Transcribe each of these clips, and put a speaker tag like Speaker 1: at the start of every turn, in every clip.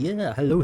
Speaker 1: Yeah, hello.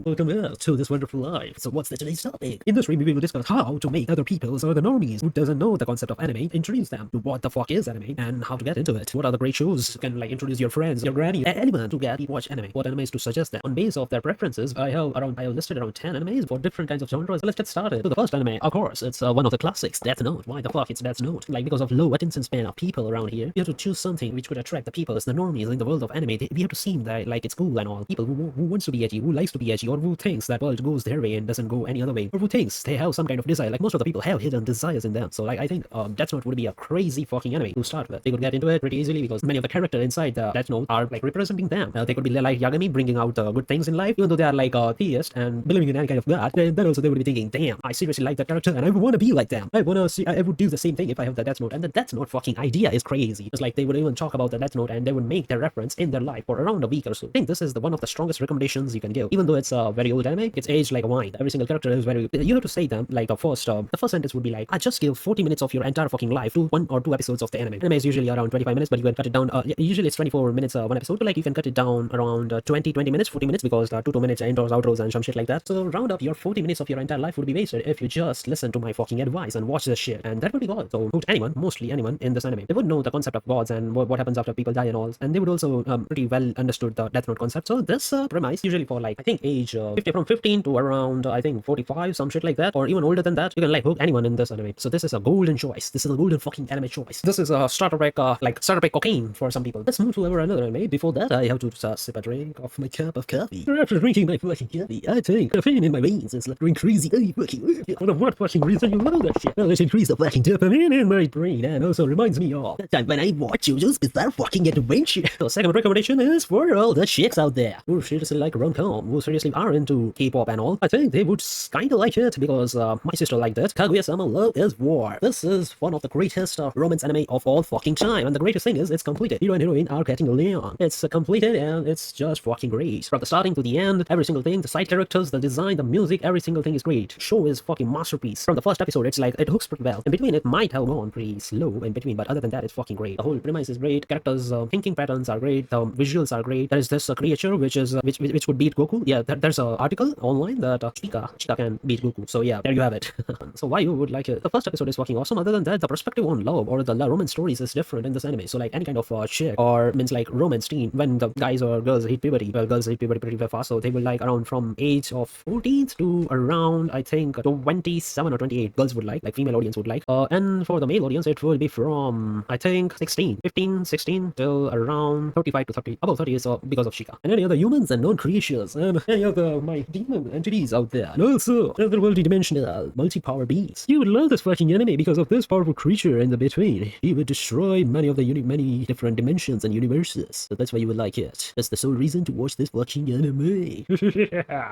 Speaker 1: Welcome to this wonderful life. So what's the today's topic? In this review, we will discuss how to make other people's or the normies who doesn't know the concept of anime introduce them to what the fuck is anime and how to get into it. What are the great shows you can introduce your friends, your granny, anyone to get watch anime. What animes to suggest them. On base of their preferences, I have listed around 10 animes for different kinds of genres. So let's get started. So the first anime, of course, it's one of the classics, Death Note. Why the fuck it's Death Note? Because of low attention span of people around here, you have to choose something which could attract the people as the normies in the world of anime. We have to seem that it's cool and all. People who wants to be edgy, who likes to be edgy, or who thinks that world goes their way and doesn't go any other way, or who thinks they have some kind of desire. Most of the people have hidden desires in them. So I think Death Note would be a crazy fucking anime to start with. They could get into it pretty easily because many of the characters inside the Death Note are representing them. They could be like Yagami, bringing out good things in life, even though they are theists and believing in any kind of god. Then also they would be thinking, damn, I seriously like that character and I want to be like them. I would do the same thing if I have the Death Note. And the Death Note fucking idea is crazy. It's they would even talk about the Death Note and they would make their reference in their life for around a week or so. I think this is one of the strongest recommendations you can give. Even though it's a very old anime, it's aged like a wine. Every single character is very. You have to say them the first sentence would be I just give 40 minutes of your entire fucking life to 1 or 2 episodes of the anime. Anime is usually around 25 minutes, but you can cut it down. Usually it's 24 minutes one episode, but you can cut it down around 20 minutes, 40 minutes because 2 minutes intros, outros, and some shit like that. So round up your 40 minutes of your entire life would be wasted if you just listen to my fucking advice and watch this shit, and that would be all. So put anyone, mostly anyone, in this anime. They would know the concept of gods and what happens after people die and all, and they would also pretty well understood the Death Note concept. So this premise usually for I think age 50 from 15 to around I think 45, some shit like that, or even older than that. You can hook anyone in this anime. So this is a golden choice. This is a golden fucking anime choice. This is a starter pack starter pack cocaine for some people. Let's move to another anime. Before that, I have to sip a drink of my cup of coffee. After drinking my fucking coffee, I think caffeine in my veins is going crazy. For what fucking reason you love that shit? Well, it increased the fucking dopamine in my brain and also reminds me of that time when I watched Jujutsu Bizarre fucking adventure. The second recommendation is for all the chicks out there who seriously like rom-com, who seriously are into K-pop and all. I think they would kinda like it because my sister liked it. Kaguya-sama Love is War. This is one of the greatest romance anime of all fucking time, and the greatest thing is it's completed. Hero and heroine are getting along. It's completed and it's just fucking great. From the starting to the end, every single thing, the side characters, the design, the music, every single thing is great. Show is fucking masterpiece. From the first episode, it's it hooks pretty well. In between, it might have gone pretty slow in between, but other than that, it's fucking great. The whole premise is great. Characters' thinking patterns are great. The visuals are great. There is this creature which would beat Goku. Yeah, there's an article online that Chika can beat Goku. So yeah, there you have it. So why you would like it? The first episode is fucking awesome. Other than that, the perspective on love or the romance stories is different in this anime. So any kind of chick or means romance teen, when the guys or girls hit puberty, well, girls hit puberty pretty fast. So they will around from age of 14th to around I think 27 or 28. Girls would like female audience would like. And for the male audience, it will be from I think 15, 16 till around 35 to 30. About 30 is because of Shika. And any other humans and non-creatures and any other my demon entities out there. And also another multi-dimensional, multi-power beings. You would love this fucking anime because of this powerful creature in the between. He would destroy many of the many different dimensions and universes. So that's why you would like it. That's the sole reason to watch this fucking anime.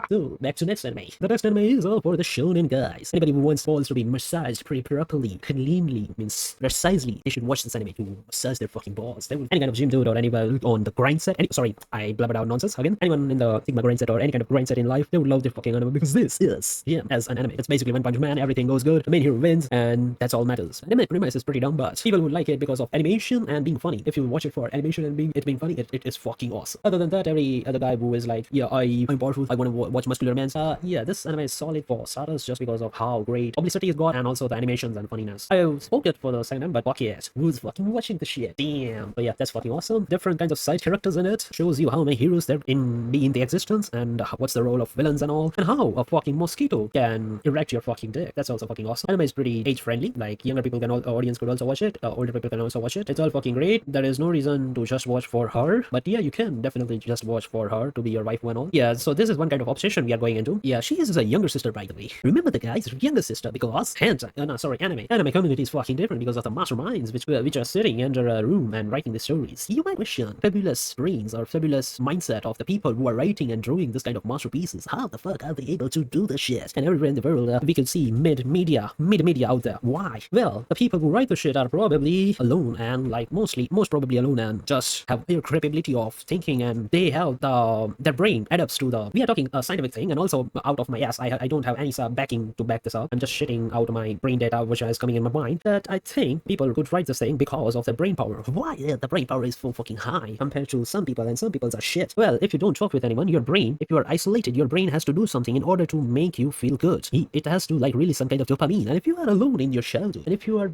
Speaker 1: So back to next anime. The next anime is all for the shonen guys. Anybody who wants balls to be massaged pretty properly, cleanly, means precisely, they should watch this anime to massage their fucking balls. They would any kind of gym dude or anybody on the grind set. Sorry, I blabbered out nonsense again. Anyone in the Sigma grind set or any kind of grind set in life, they would love this fucking anime because this is as an anime. It's basically One Punch Man. Everything goes good. The main hero wins, and that's all matters. Anime premise is pretty dumb, but people would like it because of animation and being funny. If you watch it for animation and being funny, it is fucking awesome. Other than that, every other guy who is I'm powerful, I want to watch muscular men. This anime is solid for starters just because of how great publicity is got and also the animations and funniness. I spoke it for the second time, but fuck it. Who's fucking watching the shit? Damn. But yeah, that's fucking awesome. Different kinds of side characters in it. Shows you how many heroes there in the existence and what's the role of villains and all, and how a fucking mosquito can erect your fucking dick. That's also fucking awesome. Anime is pretty age friendly. Younger people can audience could also watch it. Older people can also watch it. It's all fucking great. There is no reason to just watch for her, but yeah, you can definitely just watch for her to be your wife and all. Yeah, so this is one kind of obsession we are going into. Yeah, she is a younger sister, by the way. Remember the guys, younger sister, because anime community is fucking different because of the masterminds which are sitting under a room and writing the stories. You might question fabulous brains or fabulous mindset of the people who are writing and drawing this kind of masterpieces. How the fuck are they able to do this shit? And everywhere in the world, we can see mid-media out there. Why? Well, the people who write the shit are probably alone and most probably alone and just have their capability of thinking, and they have their brain adapts to we are talking a scientific thing, and also out of my ass, I don't have any backing to back this up. I'm just shitting out my brain data which is coming in my mind, that I think people could write this thing because of their brain power. Why? Yeah, the brain power is so fucking high compared to some people, and some people's are shit. Well, if you don't talk talk with anyone, your brain, if you are isolated, your brain has to do something in order to make you feel good. It has to like release some kind of dopamine. And if you are alone in your childhood, and if you are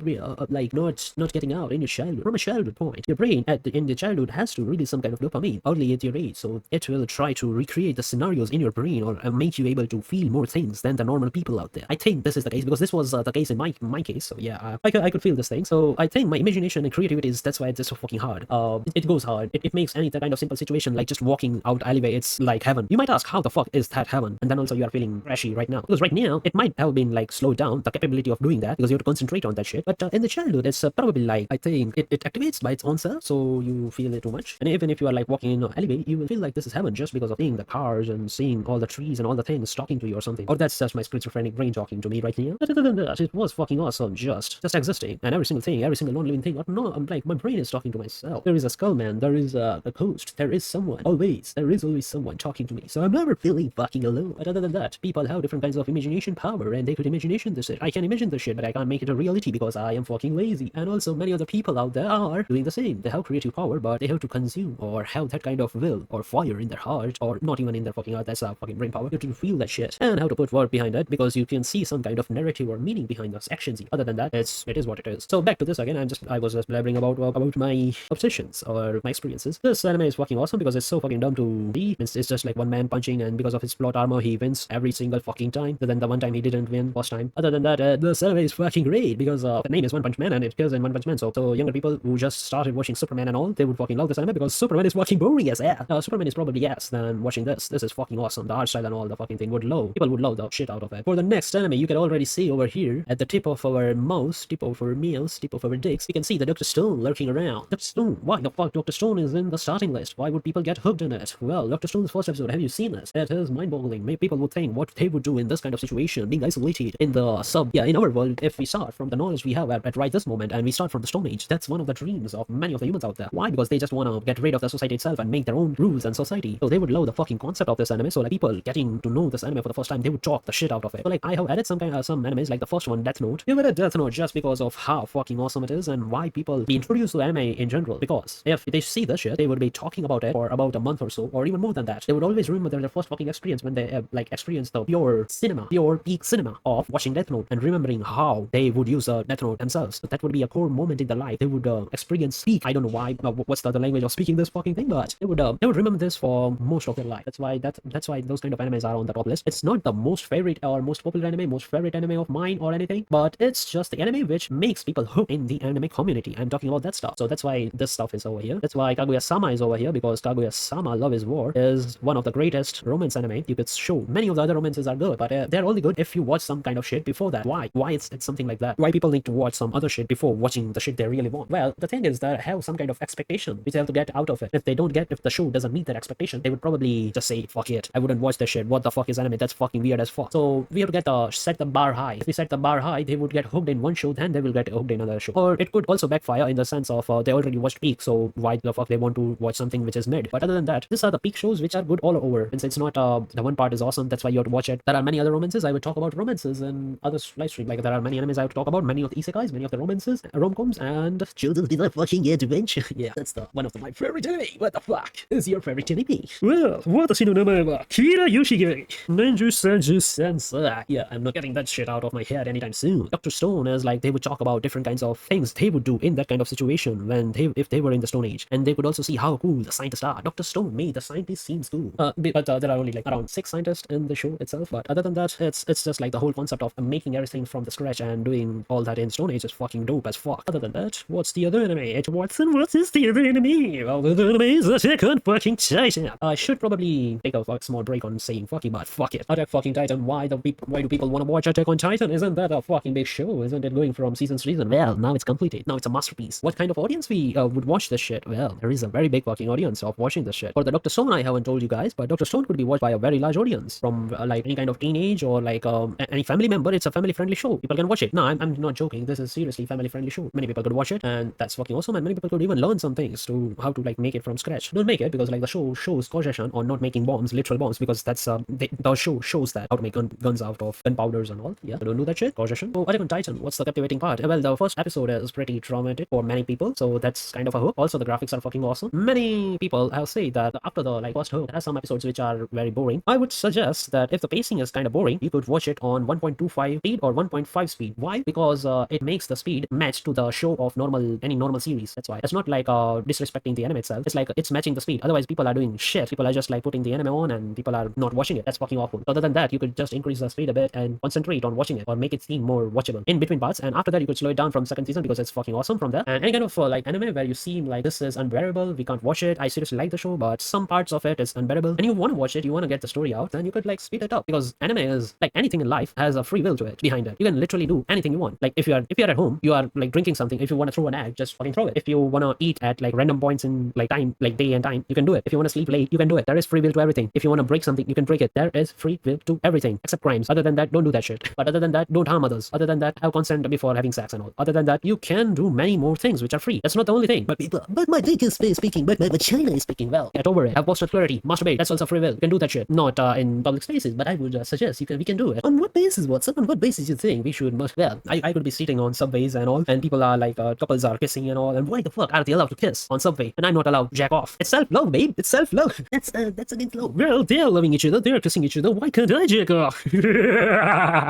Speaker 1: like not getting out in your childhood, from a childhood point, your brain in the childhood has to release some kind of dopamine early at your age. So it will try to recreate the scenarios in your brain or make you able to feel more things than the normal people out there. I think this is the case because this was the case in my case. So yeah, I could feel this thing. So I think my imagination and creativity that's why it's just so fucking hard. It goes hard. It makes any kind of simple situation like just walking out alleyway, it's like heaven. You might ask, how the fuck is that heaven? And then also you are feeling crashy right now, because right now it might have been like slowed down the capability of doing that because you have to concentrate on that shit. But in the childhood, it's probably like, I think it activates by its own self, so you feel it too much. And even if you are like walking in an alleyway, you will feel like this is heaven just because of seeing the cars and seeing all the trees and all the things talking to you or something. Or that's just my schizophrenic brain talking to me right now. But other than that, it was fucking awesome just existing, and every single thing, every single non-living thing. No, I'm like, my brain is talking to myself. There is a skull man, there is a ghost, there is someone, there is always someone talking to me, so I'm never feeling fucking alone. But other than that, people have different kinds of imagination power, and they could imagination this shit. I can imagine this shit, but I can't make it a reality because I am fucking lazy. And also many other people out there are doing the same. They have creative power, but they have to consume or have that kind of will or fire in their heart, or not even in their fucking heart, that's a fucking brain power. You have to feel that shit and how to put word behind it, because you can see some kind of narrative or meaning behind those actions. Other than that, it is what it is. So back to this again, I was just blabbering about my obsessions or my experiences. This anime is fucking awesome because it's so fucking dumb to see. It's just like one man punching, and because of his plot armor, he wins every single fucking time. Other than the one time he didn't win first time. Other than that, this anime is fucking great because the name is One Punch Man and it kills in One Punch Man. So younger people who just started watching Superman and all, they would fucking love this anime because Superman is fucking boring as hell. Superman is probably yes than watching this. This is fucking awesome. The art style and all the fucking thing people would love the shit out of it. For the next anime, you can already see over here at the tip of our mouse, tip of our meals, tip of our dicks, we can see the Dr. Stone lurking around. Dr. Stone, why the fuck Dr. Stone is in the starting list? Why would people get hooked in it? Well, Dr. Stone's first episode, have you seen it? It is mind-boggling. Maybe people would think what they would do in this kind of situation, being isolated in the in our world. If we start from the knowledge we have at right this moment, and we start from the Stone Age, that's one of the dreams of many of the humans out there. Why? Because they just want to get rid of the society itself and make their own rules and society. So they would love the fucking concept of this anime. So like people getting to know this anime for the first time, they would talk the shit out of it. So like I have added some animes like the first one, Death Note. Give it a Death Note just because of how fucking awesome it is and why people be introduced to anime in general. Because if they see this shit, they would be talking about it for about a month or so, or even more than that. They would always remember their first fucking experience when they like experienced the pure peak cinema of watching Death Note and remembering how they would use Death Note themselves. So that would be a core moment in their life. They would experience peak. I don't know why. What's the other language of speaking this fucking thing? But they would remember this for most of their life. That's why those kind of animes are on the top list. It's not the most favorite or most popular anime, most favorite anime of mine or anything, but it's just the anime which makes people hooked in the anime community. I'm talking about that stuff. So that's why this stuff is over here. That's why Kaguya-sama is over here, because Kaguya-sama Love is War is one of the greatest romance anime you could show. Many of the other romances are good, but they're only good if you watch some kind of shit before that. Why it's something like that? Why people need to watch some other shit before watching the shit they really want? Well, the thing is that I have some kind of expectation which they have to get out of it. If the show doesn't meet that expectation, they would probably just say, fuck it, I wouldn't watch this shit. What the fuck is anime? That's fucking weird as fuck. So we have to set the bar high. If we set the bar high, they would get hooked in one show, then they will get hooked in another show. Or it could also backfire in the sense of they already watched peak, so why the fuck they want to watch something which is mid? But other than that, these are the peak shows which are good all over. And it's not the one part is awesome, that's why you have to watch it. There are many other romances. I would talk about romances and other live stream. Like there are many animes I have to talk about, many of the isekais, many of the romances, rom-coms, and children's fucking adventure. Yeah, that's one of my favorite anime. What the fuck is your favorite anime? Well, watashi no namae wa Kira Yoshige Nenju Senju Sensei. Yeah, I'm not getting that shit out of my head anytime soon. Dr. Stone is like they would talk about different kinds of things they would do in that kind of situation if they were in the Stone Age, and they could also see how cool the scientists are. Dr. Stone made the scientists seems cool, but there are only like around 6 scientists in the show itself. But other than that, it's just like the whole concept of making everything from the scratch and doing all that in Stone Age is fucking dope as fuck. Other than that, what's the other anime? Watson, what is the other anime? Well, the other anime is Attack on fucking Titan. I should probably take a small break on saying fucking, but fuck it. Attack fucking Titan. Why do people want to watch Attack on Titan? Isn't that a fucking big show? Isn't it going from season to season? Well, now it's completed. Now it's a masterpiece. What kind of audience we would watch this shit? Well, there is a very big fucking audience of watching this shit. For the Dr. Stone, I haven't told you guys, but Dr. Stone could be watched by a very large audience from like any kind of teenage or like any family member. It's a family friendly show. People can watch it. No, I'm not joking. This is seriously family friendly show. Many people could watch it, and that's fucking awesome. And many people could even learn some things to how to like make it from scratch. Don't make it because like the show shows caution on not making bombs, literal bombs, because that's the show shows that how to make guns out of gunpowders and all. Yeah, so don't do that shit. Caution. So Attack on Titan, what's the captivating part? Well, the first episode is pretty traumatic for many people, so that's kind of a hook. Also, the graphics are fucking awesome. Many people have said that after the like first hook. There are some episodes which are very boring. I would suggest that if the pacing is kind of boring, you could watch it on 1.25 speed or 1.5 speed. Why? Because it makes the speed match to the show of any normal series. That's why. It's not like disrespecting the anime itself. It's like it's matching the speed. Otherwise, people are doing shit. People are just like putting the anime on and people are not watching it. That's fucking awful. Other than that, you could just increase the speed a bit and concentrate on watching it or make it seem more watchable in between parts. And after that, you could slow it down from second season because it's fucking awesome from there. And any kind of like anime where you seem like this is unbearable, we can't watch it. I seriously like the show, but some parts of it is unbearable and you want to watch it, you want to get the story out, then you could like speed it up because anime is like anything in life has a free will to it behind it. You can literally do anything you want. Like if you're at home, you are like drinking something. If you want to throw an egg, just fucking throw it. If you want to eat at like random points in like time, like day and time, you can do it. If you want to sleep late, you can do it. There is free will to everything. If you want to break something, you can break it. There is free will to everything except crimes. Other than that, don't do that shit. But other than that, don't harm others. Other than that, have consent before having sex and all. Other than that, you can do many more things which are free. That's not the only thing. But my dick is speaking, but my vagina is speaking. Well, get over it. Have postal clarity. Masturbate. That's also free will. You can do that shit. Not in public spaces, but I would suggest we can do it. On what basis, Watson? On what basis you think we should must? Well, I could be sitting on subways and all, and people are like couples are kissing and all, and why the fuck are they allowed to kiss on subway and I'm not allowed to jack off? It's self-love, babe. It's self-love. That's against law. Well, they're loving each other. They're kissing each other. Why can't I jack off?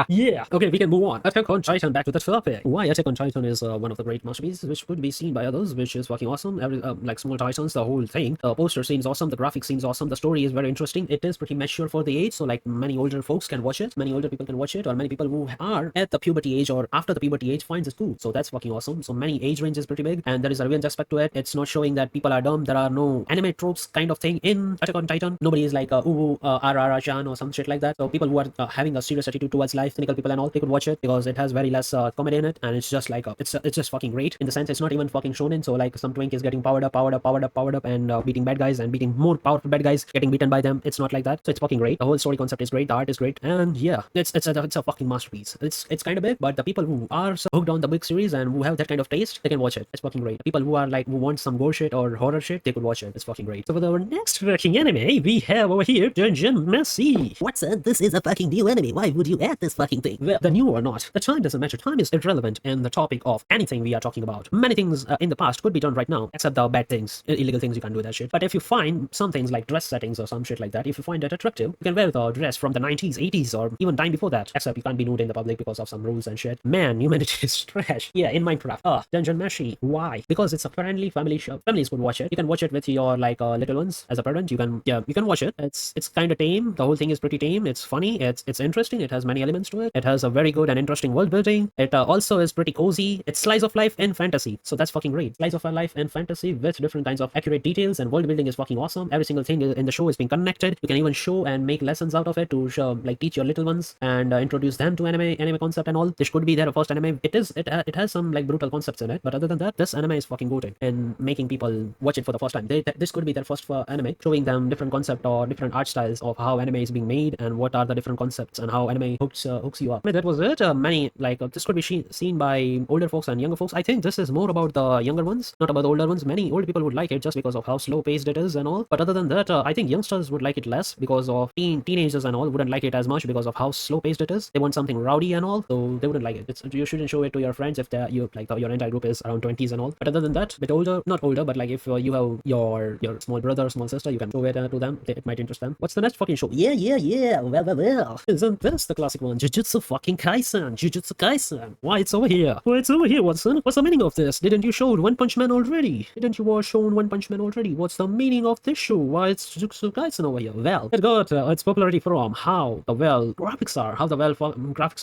Speaker 1: Yeah. Okay, we can move on. Attack on Titan. Back to the topic. Why Attack on Titan is one of the great masterpieces which could be seen by others, which is fucking awesome. Every like Small Titans, the whole thing. The poster seems awesome. The graphics seems awesome. The story is very interesting. It is pretty mature for the age, so like many older folks can watch it. Many older people can watch it, or many people who are at the puberty age or after the puberty age finds it cool. So that's fucking awesome. So many age range is pretty big, and there is a revenge aspect to it. It's not showing that people are dumb. There are no anime tropes kind of thing in Attack on Titan. Nobody is like Arara-chan or some shit like that. So people who are having a serious attitude towards life, cynical people and all, they could watch it because it has very less comedy in it, and it's just like it's just fucking great in the sense it's not even fucking shonen. So like some twink is getting powered up, and beating bad guys and beating more powerful bad guys, getting beaten by them. It's not like that. So it's fucking great. The whole story concept is great. The art is great, and yeah, it's a fucking masterpiece. It's kind of big, but the people who are so hooked on the big series and who have that kind of taste, they can watch it. It's fucking great. People who are like who want some gore shit or horror shit, they could watch it. It's fucking great. So for our next fucking anime, we have over here Dungeon Messi. Watson, this is a fucking new anime. Why would you add this fucking thing? Well, the new or not, the time doesn't matter. Time is irrelevant in the topic of anything we are talking about. Many things in the past could be done right now, except the bad things, illegal things. You can't do that shit. But if you find some things like dress settings or some shit like that, if you find that attractive, you can wear the dress from the 90s, 80s, or even time before that. Except you can't be nude in the public because of some rules and shit. Man, humanity is trash. Yeah, in Minecraft. Dungeon Meshi. Why? Because it's a friendly family show. Families could watch it. You can watch it with your like little ones as a parent. You can watch it. It's kind of tame. The whole thing is pretty tame. It's funny. It's interesting. It has many elements to it. It has a very good and interesting world building. It also is pretty cozy. It's slice of life in fantasy. So that's fucking great. Slice of life in fantasy with different kinds of accurate details, and world building is fucking awesome. Every single thing in the show is being connected. You can even show and make lessons out of it to show, like teach your little ones and introduce them to anime concept and all. This could be their first anime. It has some like brutal concepts in it, but other than that, this anime is fucking goated in making people watch it for the first time. This could be their first anime, showing them different concept or different art styles of how anime is being made and what are the different concepts and how anime hooks you up. That was it. Many like this could be seen by older folks and younger folks. I think this is more about the younger ones, not about the older ones. Many old people would like it just because of how slow paced it is and all. But other than that, I think youngsters would like it less because of teenagers and all wouldn't like it as much because of how slow paced it is. They want something rowdy and all, so they wouldn't like it. You shouldn't show it to your friends if your entire group is around 20s and all. But other than that, bit older, not older, but like if you have your small brother, small sister, you can show it to them. It might interest them. What's the next fucking show? Yeah. Well. Isn't this the classic one? Jujutsu fucking Kaisen. Jujutsu Kaisen. Why it's over here? Why it's over here, Watson? What's the meaning of this? Didn't you show One Punch Man already? Didn't you watch shown One Punch Man already? What's the meaning of this show? Why it's Jujutsu Kaisen over here? Well, it got its popularity from how the graphics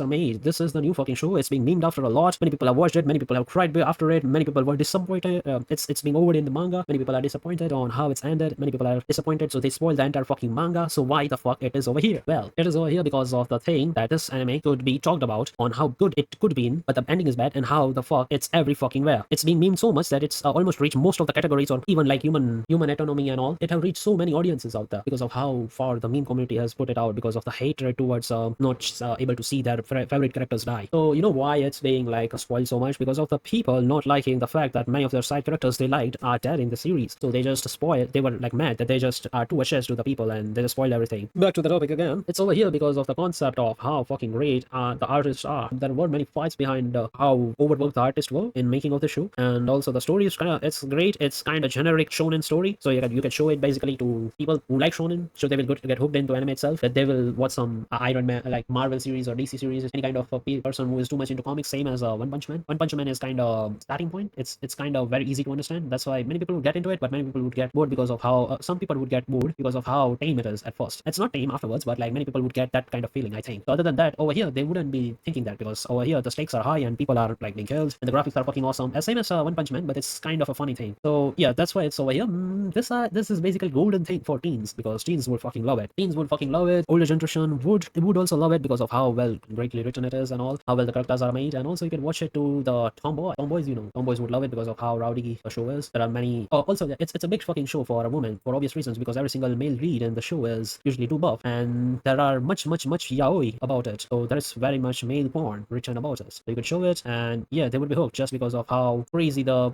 Speaker 1: are made. This is the new fucking show. It's being named after a lot. Many people have watched it. Many people have cried after it. Many people were disappointed. It's being over in the manga. Many people are disappointed on how it's ended. Many people are disappointed, so they spoiled the entire fucking manga. So why the fuck it is over here? Well, it is over here because of the thing that this anime could be talked about on how good it could be, but the ending is bad, and how the fuck it's every fucking where. It's being memed so much that it's almost reached most of the categories, or even like human autonomy and all. It have reached so many audiences out there because of how far the meme community has put it out, because of the hatred towards not able to see their favorite characters die. So you know why it's being like spoiled so much? Because of the people not liking the fact that many of their side characters they liked are dead in the series. So they just spoiled. They were like mad that they just are too attached to the people and they just spoiled everything. Back to the topic again. It's over here because of the concept of how fucking great the artists are. There were many fights behind how overworked the artists were in making of the show, and also the story is it's great. It's kind of generic shonen story, so you can show it basically specifically to people who like shonen, so they will get hooked into anime itself. That they will watch some Iron Man, like Marvel series or DC series, any kind of person who is too much into comics. Same as One Punch Man. One Punch Man is kind of starting point. It's kind of very easy to understand. That's why many people would get into it, but many people would get bored because of how some people would get bored because of how tame it is at first. It's not tame afterwards, but like many people would get that kind of feeling, I think. So other than that, over here they wouldn't be thinking that, because over here the stakes are high and people are like being killed and the graphics are fucking awesome. Same as One Punch Man, but it's kind of a funny thing. So yeah, that's why it's over here. This is basically golden thing for teens, because teens would fucking love it. Teens would fucking love it. Older generation would also love it because of how well greatly written it is and all, how well the characters are made. And also you can watch it to the tomboys, tomboys would love it because of how rowdy the show is. There are many also it's a big fucking show for a woman for obvious reasons, because every single male lead in the show is usually too buff, and there are much yaoi about it. So there is very much male porn written about it. So you could show it, and yeah, they would be hooked just because of how crazy the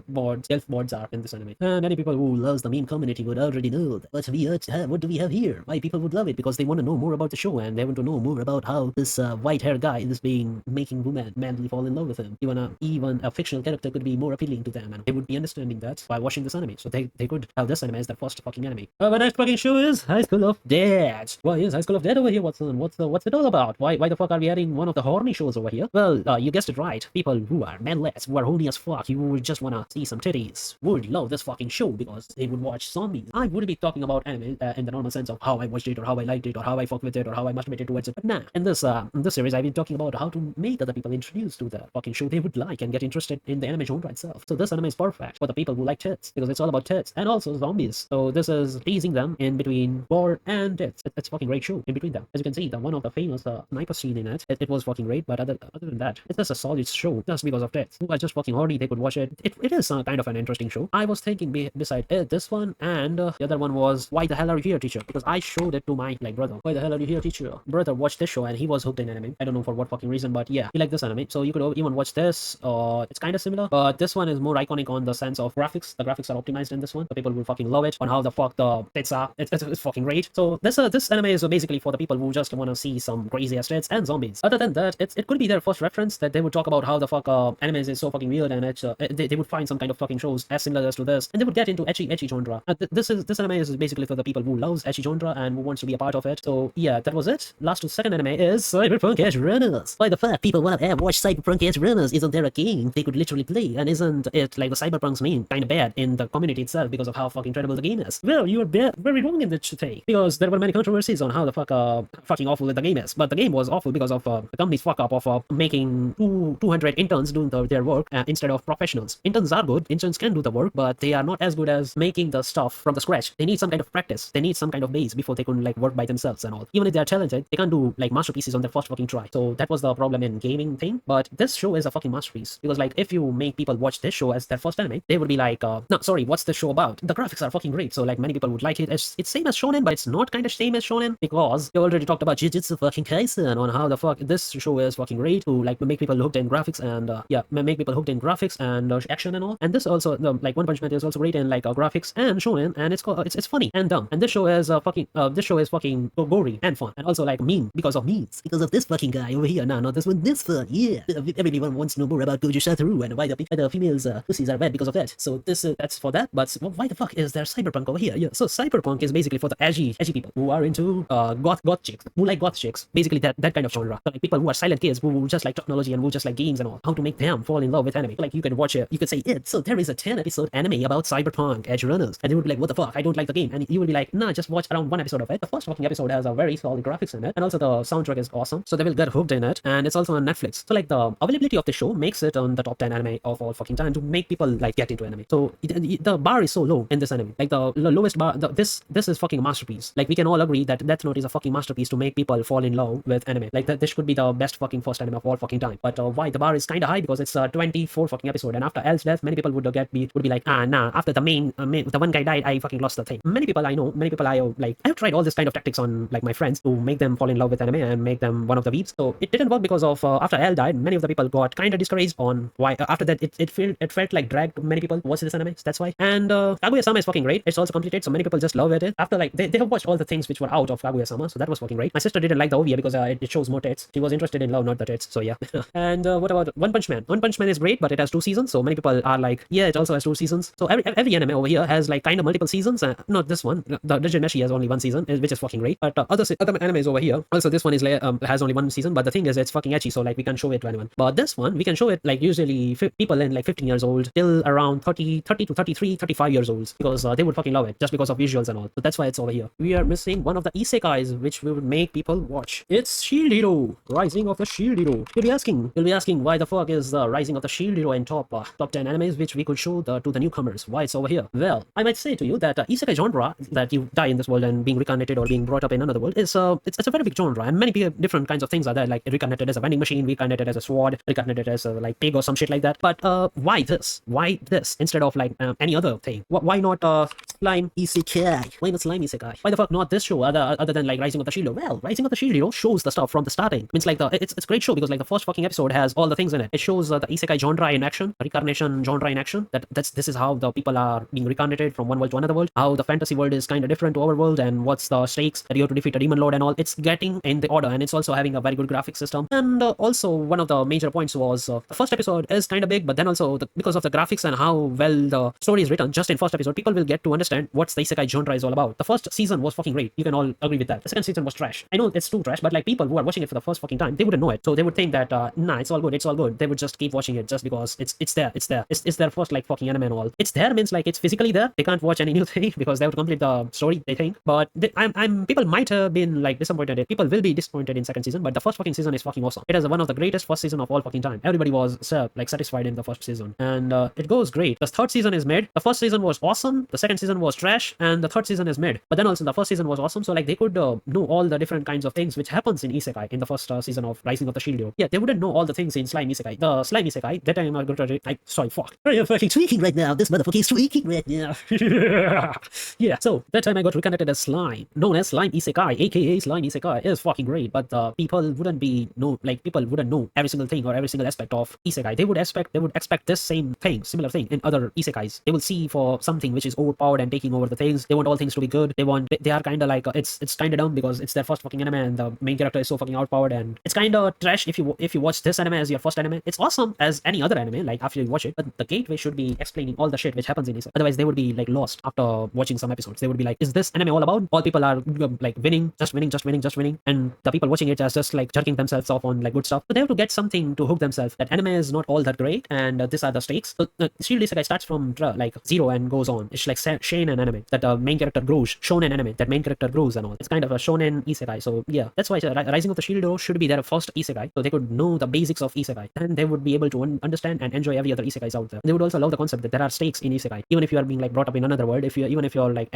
Speaker 1: self mods are in this anime. And any people who loves the meme community would already know that what do we have here? Why people would love it, because they want to know more about the show, and they want to know more about how this white hair guy is making women madly fall in love with him. Even a fictional character could be more appealing to them, and they would be understanding that by watching this anime. So they could have this anime as their first fucking anime. The next fucking show is High School of Dead. Why is High School of Dead over here, Watson? What's it all about? Why the fuck are we adding one of the horny shows over here? Well, you guessed it right. People who are manless, who are horny as fuck, you would just wanna see some titties, would love this fucking show because they would watch zombies. I wouldn't be talking about anime in the normal sense of how I watched it or how I liked it or how I fucked with it or how I masturbated towards it. But nah, in this series, I've been talking about how to make other people introduced to the fucking show they would like and get interested in the anime genre itself. So this anime is perfect for the people who like tits, because it's all about tits and also zombies. So this is teasing them in between gore and tits. It's a fucking great show in between them. As you can see, the one of the famous sniper scene in it was fucking great. But other than that, it's just a solid show just because of tits. Who are just fucking horny, they could watch it. It is kind of an interesting show. I was thinking beside it, this one and the other one was Why the Hell Are You Here, Teacher? Because I showed it to my brother. Why the hell are you here, teacher? Brother watched this show and he was hooked in anime. I don't know for what fucking reason, but yeah, he liked this anime. So you could even watch this. It's kind of similar, but this one is more iconic on the sense of graphics. The graphics are optimized in this one. The people will fucking love it on how the fuck the tits are. It's fucking great. So this anime is basically for the people who just want to see some crazy ass tits and zombies. Other than that, it could be their first reference that they would talk about how the fuck anime is so fucking weird, and they would find some kind of fucking shows as similar as to this, and they would get into ecchi genre. This anime is basically for the people who loves ecchi genre and who wants to be a part of it. So yeah, that was it. Last to second anime is Cyberpunk Edgerunners. Why the fuck people want to have watched Cyberpunk Edgerunners? Isn't there a game they could literally play? And isn't it like the Cyberpunk's name kind of bad in the community itself because of how fucking terrible the game is? Well, you are very wrong in that take, because there were many controversies on how the fuck fucking awful the game is. But the game was awful because of the company's fuck up of making 200 interns doing their work instead of professionals. Interns are good. Interns can do the work, but they are not as good as making the stuff from the scratch. They need some kind of practice. They need some kind of base before they can like work by themselves and all. Even if they are talented, they can't do like masterpieces on their first fucking try. So that was the problem in gaming thing. But this show is a fucking masterpiece, because like if you make people watch this show as their first anime, they would be like, no, sorry, what's this show about? The graphics are fucking great. So like many people would like it. It's same as shonen, but it's not kind of same as shonen, because we already talked about Jujutsu fucking Kaisen on how the fuck this show is fucking great to like make people hooked in graphics and make people hooked in graphics and action and all. And this also like One Punch Man is also great in like graphics and shonen, and it's funny and dumb. And this show is fucking gory and fun, and also like mean because of memes, because of this fucking guy over here. No, not this one. This fun, yeah. Everyone wants to know more about Kaguya-sama and why the females pussies are bad because of that. So that's for that. But why the fuck is there Cyberpunk over here? Yeah. So Cyberpunk is basically for the edgy people who are into goth chicks, who like goth chicks. Basically that kind of genre. So, like people who are silent kids who just like technology and who just like games and all. How to make them fall in love with anime. Like you can watch it. You could say it. So there is a 10-episode anime about Cyberpunk Edgerunners, and they would be like, what the fuck? I don't like the game. And you will be like, nah, just watch around one episode of it. The first fucking episode has a very solid graphics in it, and also the soundtrack is awesome. So they will get hooked in it, and it's also on Netflix. So like the availability of the show makes it on the top 10 anime of all fucking time to make people like get into anime. So the bar is so low in this anime. Like the lowest bar. This is fucking a masterpiece. Like we can all agree that Death Note is a fucking masterpiece to make people fall in love with anime. Like this could be the best fucking first anime of all fucking time. But why the bar is kind of high? Because it's a 24 fucking episode, and after L's death, many people would be like, nah. After the one guy died, I fucking lost the thing. Many people I know, I've tried all this kind of tactics on like my friends to make them fall in love with anime and make them one of the weeps. So it didn't work because of after L died, many of the people got kind of discouraged on why. After that, it felt like drag to many people watch this anime. So that's why. And Kaguya-sama is fucking great. It's also completed, so many people just love it. After like they have watched all the things which were out of Kaguya-sama, so that was fucking great. My sister didn't like the OVA because it shows more tits. She was interested in love, not the tits. So yeah. And what about One Punch Man? One Punch Man is great, but it has 2 seasons. So many people are like, yeah, it also has 2 seasons. So every anime over here has like kind of multiple seasons, not this one. The Digit Meshi has only one season, which is fucking great. But other animes over here. Also, this one is has only one season. But the thing is, it's fucking edgy, so like we can show it to anyone. But this one, we can show it like usually people in like 15 years old till around 30 to 33, 35 years old, because they would fucking love it just because of visuals and all. So that's why it's over here. We are missing one of the isekais which we would make people watch. It's Shield Hero, Rising of the Shield Hero. You'll be asking why the fuck is the Rising of the Shield Hero in top 10 animes which we could show to the newcomers. Why it's over here? Well, I might say to you that isekai genre, that you die in this world and being reincarnated or being brought up in another world, is it's a very big genre, and many different kinds of things are there, like reincarnated as a vending machine, reincarnated as a sword, reincarnated as a like pig or some shit like that. But why this? Why this instead of like any other thing? Why not slime isekai? Why not slime isekai? Why the fuck not this show other than like Rising of the Shield Hero? Well, Rising of the Shield Hero shows the stuff from the starting. Means like it's a great show because like the first fucking episode has all the things in it. It shows the isekai genre in action, reincarnation genre in action. This is how the people are being reincarnated from one world to another world. How the fantasy world is kind of different to our world, and what's the stakes that you have to defeat a demon lord and all. It's getting in the order, and it's also having a very good graphic system. And also one of the major points was the first episode is kind of big, but then also because of the graphics and how well the story is written, just in first episode, people will get to understand what's the isekai genre is all about. The first season was fucking great. You can all agree with that. The second season was trash. I know it's too trash, but like people who are watching it for the first fucking time, they wouldn't know it. So they would think that nah, it's all good. They would just keep watching it just because it's there. It's their first like fucking anime and all. It's there means like it's physically there. They can't watch any new thing because they have to complete the story, they think. But people might have been like disappointed. People will be disappointed in second season, but the first fucking season is fucking awesome. It is one of the greatest first season of all fucking time. Everybody was like satisfied in the first season, and it goes great. The third season is mid. The first season was awesome. The second season was trash, and the third season is mid. But then also the first season was awesome, so like they could know all the different kinds of things which happens in isekai in the first season of Rising of the Shield Hero. Yeah, they wouldn't know all the things in slime isekai. The slime isekai that I'm going to sorry, fuck. I am fucking tweaking right now. This motherfucker is tweaking right now. Yeah, so that time I got reconnected as slime, known as slime isekai, aka slime isekai, is fucking great. But people wouldn't know every single thing or every single aspect of isekai. They would expect this same thing, similar thing in other isekais. They will see for something which is overpowered and taking over the things. They want all things to be good. They are kind of like it's kind of dumb because it's their first fucking anime and the main character is so fucking outpowered, and it's kind of trash if you watch this anime as your first anime. It's awesome as any other anime like after you watch it, but the gateway should be explaining all the shit which happens in isekai. Otherwise they would be like lost after watching some episodes. They would be like, is this anime all about? All people are like winning, and the people watching it are just like jerking themselves off on like good stuff. So they have to get something to hook themselves. That anime is not all that great, and these are the stakes. So Shield Isekai starts from like zero and goes on. It's like shonen anime that the main character grows. Shonen anime that main character grows and all. It's kind of a shonen isekai. So yeah, that's why Rising of the Shield Hero should be their first isekai, so they could know the basics of isekai, and they would be able to understand and enjoy every other isekais out there. They would also love the concept that there are stakes in isekai, even if you are being like brought up in another world. Even if you're like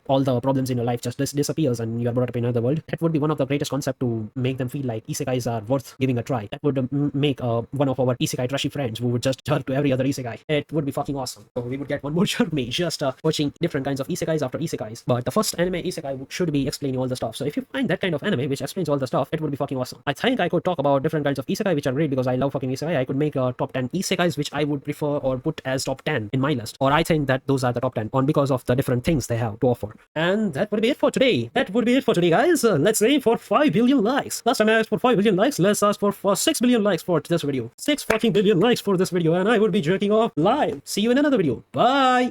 Speaker 1: all the problems in your life just disappears and you are brought up in another world, that would be one of the greatest concept to make them feel like isekais are worth giving a try. That would make one of our isekai trashy friends who would just jerk to every other isekai. It would be fucking awesome. So we would get one more journey just watching different kinds of isekais after isekais. But the first anime isekai should be explaining all the stuff. So if you find that kind of anime which explains all the stuff, it would be fucking awesome. I think I could talk about different kinds of isekai which are great because I love fucking isekai. I could make a top 10 isekais which I would prefer or put as top 10 in my list, or I think that those are the top 10 on because of the different things they have to offer. And that would be it for today. Guys. Let's aim for 5 billion likes. Last time I asked for 5 billion likes. Let's ask for 6 billion likes for this video. 6 fucking billion likes for this video, and I would be jerking off live. See you in another video. Bye.